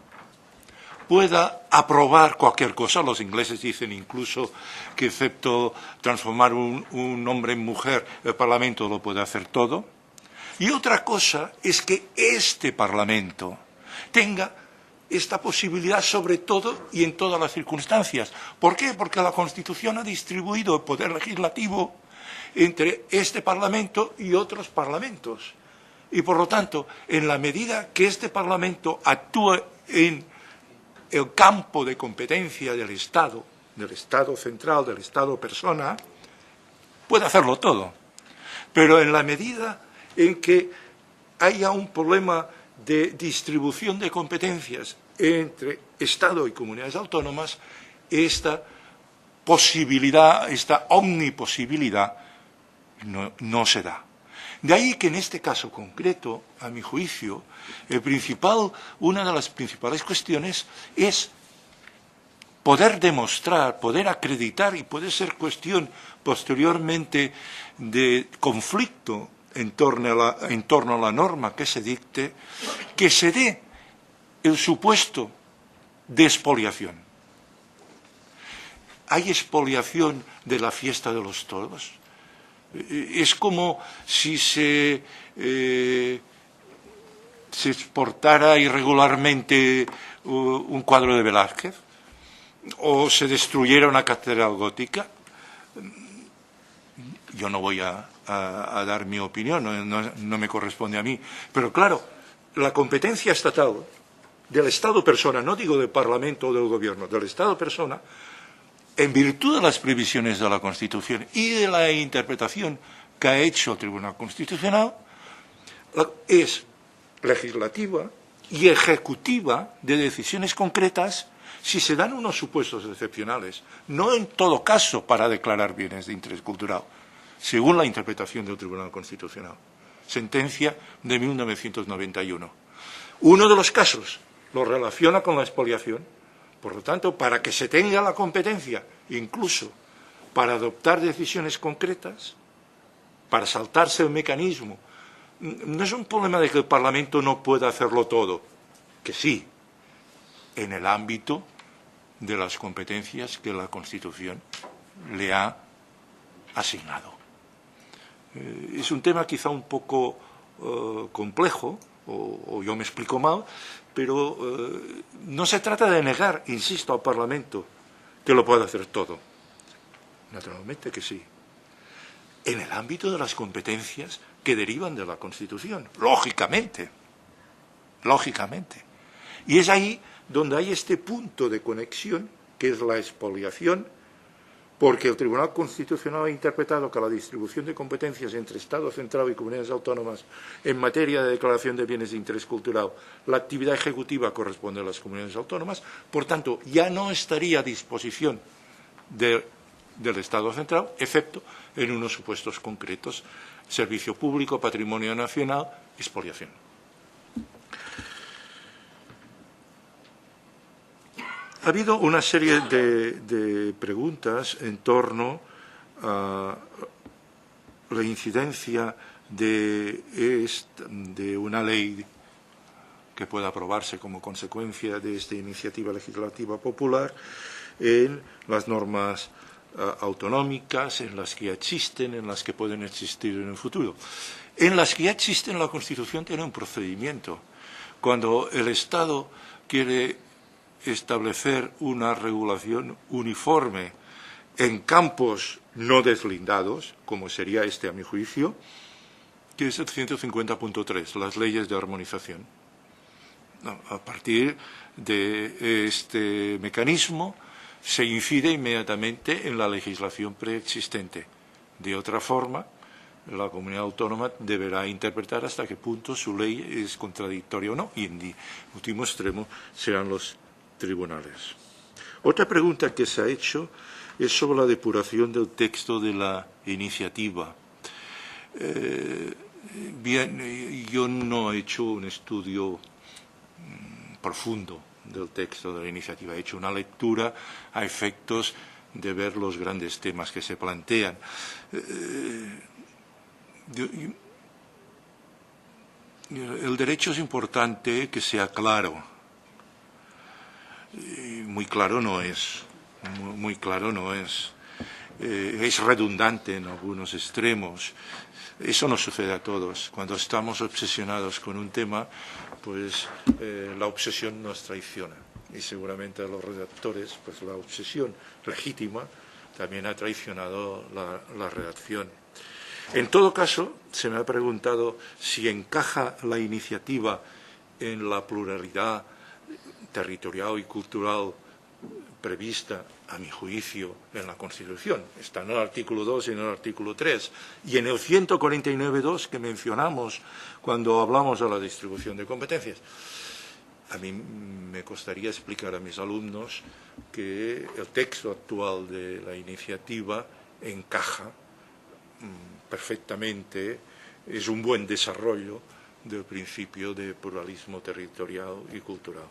pueda aprobar cualquier cosa. Los ingleses dicen incluso que, excepto transformar un hombre en mujer, el Parlamento lo puede hacer todo. Y otra cosa es que este Parlamento tenga esta posibilidad sobre todo y en todas las circunstancias. ¿Por qué? Porque la Constitución ha distribuido el poder legislativo entre este Parlamento y otros parlamentos. Y, por lo tanto, en la medida que este Parlamento actúe en el campo de competencia del Estado central, del Estado persona, puede hacerlo todo. Pero en la medida en que haya un problema de distribución de competencias entre Estado y comunidades autónomas, esta posibilidad, esta omniposibilidad no se da. De ahí que en este caso concreto, a mi juicio, una de las principales cuestiones es poder demostrar, poder acreditar, y puede ser cuestión posteriormente de conflicto en torno a la norma que se dicte, que se dé el supuesto de expoliación. ¿Hay expoliación de la fiesta de los toros? Es como si se exportara irregularmente un cuadro de Velázquez o se destruyera una catedral gótica. Yo no voy a dar mi opinión, no me corresponde a mí. Pero claro, la competencia estatal del Estado persona, no digo del Parlamento o del Gobierno, del Estado persona, en virtud de las previsiones de la Constitución y de la interpretación que ha hecho el Tribunal Constitucional, es legislativa y ejecutiva de decisiones concretas si se dan unos supuestos excepcionales, no en todo caso para declarar bienes de interés cultural, según la interpretación del Tribunal Constitucional. Sentencia de 1991. Uno de los casos lo relaciona con la expoliación. Por lo tanto, para que se tenga la competencia, incluso para adoptar decisiones concretas, para saltarse el mecanismo, no es un problema de que el Parlamento no pueda hacerlo todo, que sí, en el ámbito de las competencias que la Constitución le ha asignado. Es un tema quizá un poco complejo, o yo me explico mal, pero no se trata de negar, insisto, al Parlamento que lo pueda hacer todo. Naturalmente que sí. En el ámbito de las competencias que derivan de la Constitución, lógicamente. Y es ahí donde hay este punto de conexión, que es la expoliación, porque el Tribunal Constitucional ha interpretado que la distribución de competencias entre Estado central y comunidades autónomas en materia de declaración de bienes de interés cultural, la actividad ejecutiva corresponde a las comunidades autónomas, por tanto, ya no estaría a disposición del Estado central, excepto en unos supuestos concretos: servicio público, patrimonio nacional, expoliación. Ha habido una serie de preguntas en torno a la incidencia de una ley que pueda aprobarse como consecuencia de esta iniciativa legislativa popular en las normas autonómicas, en las que ya existen, en las que pueden existir en el futuro. En las que ya existen, la Constitución tiene un procedimiento. Cuando el Estado quiere establecer una regulación uniforme en campos no deslindados, como sería este a mi juicio, que es el 150.3, las leyes de armonización. A partir de este mecanismo se incide inmediatamente en la legislación preexistente. De otra forma, la comunidad autónoma deberá interpretar hasta qué punto su ley es contradictoria o no, y en último extremo serán los tribunales. Otra pregunta que se ha hecho es sobre la depuración del texto de la iniciativa. Bien, yo no he hecho un estudio profundo del texto de la iniciativa, he hecho una lectura a efectos de ver los grandes temas que se plantean. El derecho es importante que sea claro. Muy claro no es. Muy claro no es. Es redundante en algunos extremos. Eso nos sucede a todos. Cuando estamos obsesionados con un tema, pues la obsesión nos traiciona. Y seguramente a los redactores, pues la obsesión legítima también ha traicionado la redacción. En todo caso, se me ha preguntado si encaja la iniciativa en la pluralidad territorial y cultural prevista, a mi juicio, en la Constitución. Está en el artículo 2 y en el artículo 3. Y en el 149.2 que mencionamos cuando hablamos de la distribución de competencias. A mí me costaría explicar a mis alumnos que el texto actual de la iniciativa encaja perfectamente, es un buen desarrollo del principio de pluralismo territorial y cultural.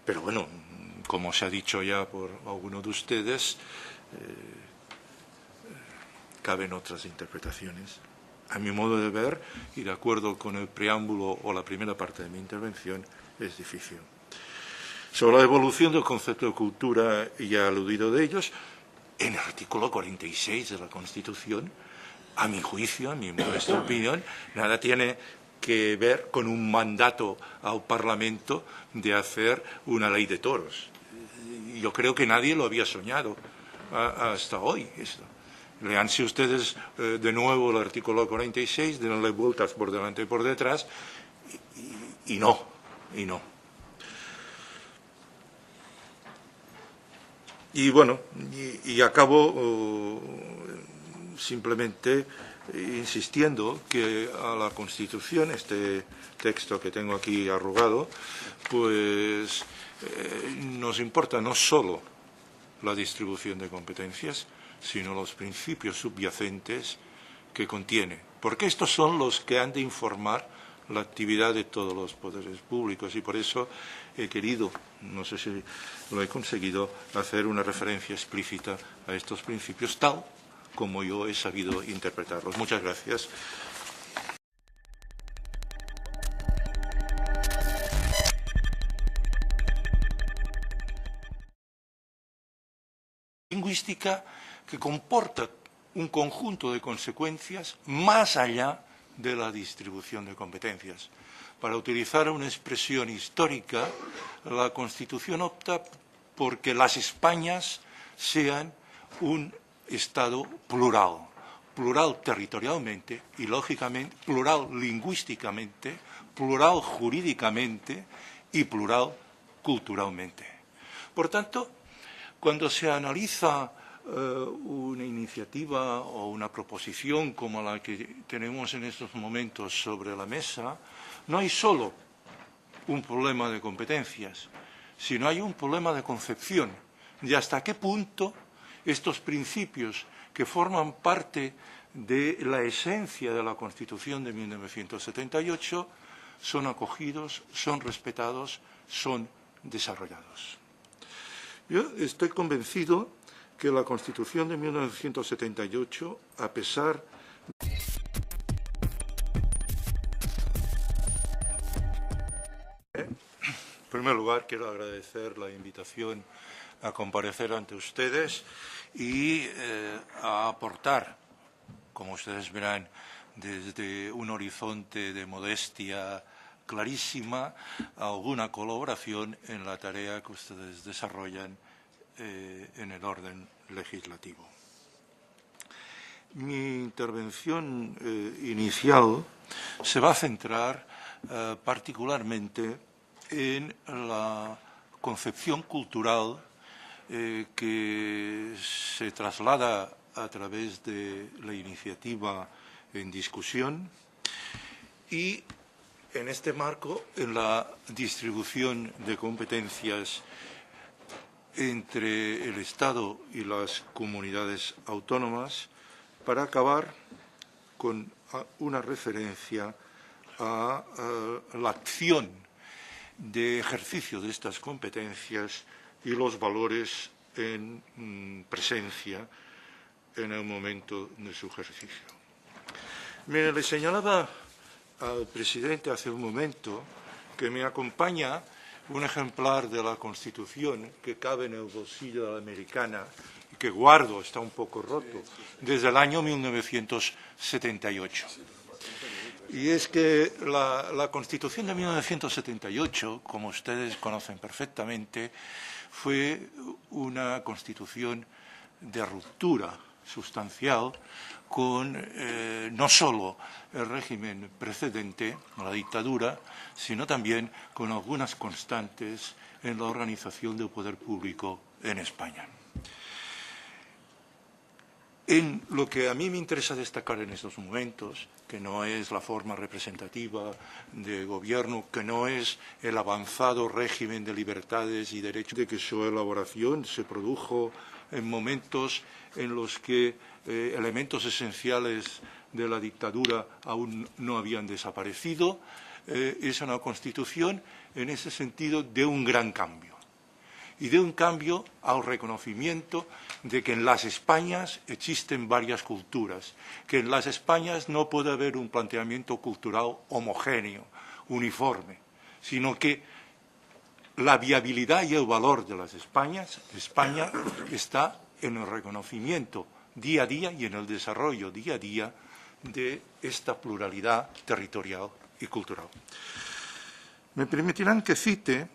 Pero bueno, como se ha dicho ya por alguno de ustedes, caben otras interpretaciones. A mi modo de ver, y de acuerdo con el preámbulo o la primera parte de mi intervención, es difícil. Sobre la evolución del concepto de cultura, ya he aludido de ellos, en el artículo 46 de la Constitución, a mi juicio, a mi modesta opinión, nada tiene que ver con un mandato al Parlamento de hacer una ley de toros. Yo creo que nadie lo había soñado hasta hoy. Esto. Leanse ustedes de nuevo el artículo 46, denle vueltas por delante y por detrás, y no. Y bueno, y acabo simplemente insistiendo que a la Constitución, este texto que tengo aquí arrugado, pues nos importa no solo la distribución de competencias, sino los principios subyacentes que contiene, porque estos son los que han de informar la actividad de todos los poderes públicos, y por eso he querido, no sé si lo he conseguido, hacer una referencia explícita a estos principios, tal como yo he sabido interpretarlos. Muchas gracias. Lingüística que comporta un conjunto de consecuencias más allá de la distribución de competencias. Para utilizar una expresión histórica, la Constitución opta porque las Españas sean un Estado plural, plural territorialmente y, lógicamente, plural lingüísticamente, plural jurídicamente y plural culturalmente. Por tanto, cuando se analiza una iniciativa o una proposición como la que tenemos en estos momentos sobre la mesa, no hay solo un problema de competencias, sino hay un problema de concepción de hasta qué punto estos principios que forman parte de la esencia de la Constitución de 1978 son acogidos, son respetados, son desarrollados. Yo estoy convencido que la Constitución de 1978, a pesar En primer lugar, quiero agradecer la invitación a comparecer ante ustedes y a aportar, como ustedes verán, desde un horizonte de modestia clarísima alguna colaboración en la tarea que ustedes desarrollan en el orden legislativo. Mi intervención inicial se va a centrar particularmente en la concepción cultural que se traslada a través de la iniciativa en discusión y, en este marco, en la distribución de competencias entre el Estado y las comunidades autónomas, para acabar con una referencia a la acción de ejercicio de estas competencias y los valores en presencia en el momento de su ejercicio. Mire, le señalaba al presidente hace un momento que me acompaña un ejemplar de la Constitución que cabe en el bolsillo de la americana y que guardo, está un poco roto, desde el año 1978. Y es que la Constitución de 1978, como ustedes conocen perfectamente, fue una Constitución de ruptura sustancial con no solo el régimen precedente, la dictadura, sino también con algunas constantes en la organización del poder público en España. En lo que a mí me interesa destacar en estos momentos, que no es la forma representativa de gobierno, que no es el avanzado régimen de libertades y derechos, de que su elaboración se produjo en momentos en los que elementos esenciales de la dictadura aún no habían desaparecido, es una Constitución, en ese sentido, de un gran cambio. Y de un cambio al reconocimiento de que en las Españas existen varias culturas, que en las Españas no puede haber un planteamiento cultural homogéneo, uniforme, sino que la viabilidad y el valor de las Españas, España está en el reconocimiento día a día y en el desarrollo día a día de esta pluralidad territorial y cultural. Me permitirán que cite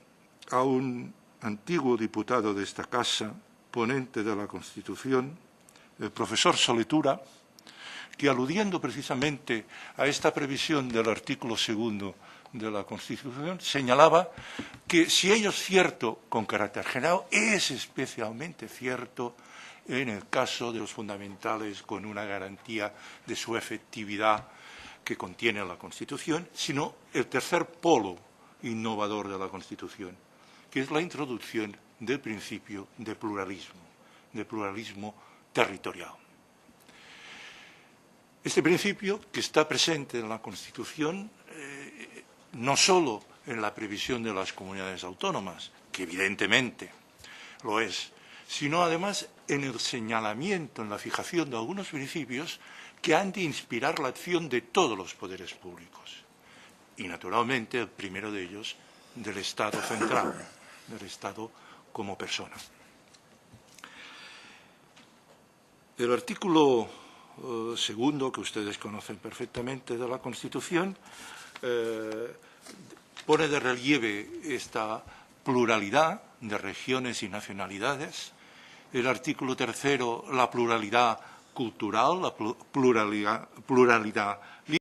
a un antiguo diputado de esta casa, ponente de la Constitución, el profesor Soletura, que aludiendo precisamente a esta previsión del artículo 2 de la Constitución, señalaba que si ello es cierto con carácter general, es especialmente cierto en el caso de los fundamentales con una garantía de su efectividad que contiene la Constitución, sino el tercer polo innovador de la Constitución, que es la introducción del principio de pluralismo territorial. Este principio, que está presente en la Constitución, no solo en la previsión de las comunidades autónomas, que evidentemente lo es, sino además en el señalamiento, en la fijación de algunos principios que han de inspirar la acción de todos los poderes públicos. Y, naturalmente, el primero de ellos, del Estado central, del Estado como persona. El artículo 2, que ustedes conocen perfectamente, de la Constitución, pone de relieve esta pluralidad de regiones y nacionalidades. El artículo 3, la pluralidad cultural, la pluralidad